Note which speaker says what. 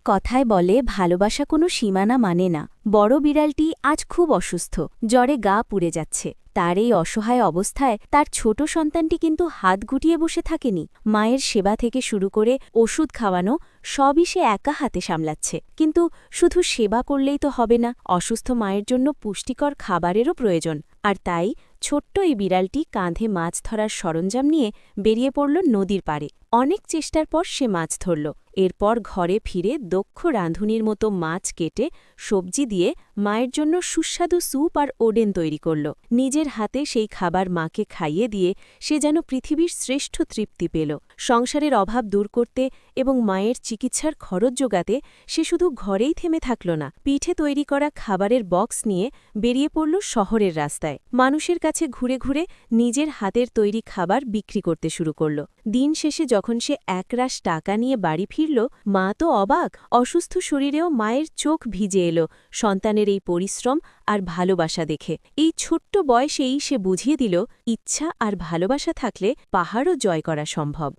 Speaker 1: কথায় বলে ভালোবাসা কোনো সীমানা মানে না। বড় বিড়ালটি আজ খুব অসুস্থ, জ্বরে গা পুড়ে যাচ্ছে। তার এই অসহায় অবস্থায় তার ছোট সন্তানটি কিন্তু হাত গুটিয়ে বসে থাকেনি। মায়ের সেবা থেকে শুরু করে ওষুধ খাওয়ানো সবই সে একা হাতে সামলাচ্ছে। কিন্তু শুধু সেবা করলেই তো হবে না, অসুস্থ মায়ের জন্য পুষ্টিকর খাবারেরও প্রয়োজন। আর তাই ছোট্ট এই বিড়ালটি কাঁধে মাছ ধরার সরঞ্জাম নিয়ে বেরিয়ে পড়ল নদীর পাড়ে। অনেক চেষ্টার পর সে মাছ ধরল। এরপর ঘরে ফিরে দক্ষ রাঁধুনির মতো মাছ কেটে সবজি দিয়ে মায়ের জন্য সুস্বাদু স্যুপ আর ওডেন তৈরি করল। নিজের হাতে সেই খাবার মাকে খাইয়ে দিয়ে সে যেন পৃথিবীর শ্রেষ্ঠ তৃপ্তি পেল। সংসারের অভাব দূর করতে এবং মায়ের চিকিৎসার খরচ জোগাতে সে শুধু ঘরেই থেমে থাকল না, পিঠে তৈরি করা খাবারের বক্স নিয়ে বেরিয়ে পড়ল শহরের রাস্তায়। মানুষের কাছে ঘুরে ঘুরে নিজের হাতের তৈরি খাবার বিক্রি করতে শুরু করল। দিন শেষে যখন সে একরাশ টাকা নিয়ে বাড়ি ফিরল, মা তো অবাক। অসুস্থ শরীরেও মায়ের চোখ ভিজে এলো সন্তানের এই পরিশ্রম আর ভালোবাসা দেখে। এই ছোট্ট বয়সেই সে বুঝিয়ে দিল, ইচ্ছা আর ভালোবাসা থাকলে পাহাড়ও জয় করা সম্ভব।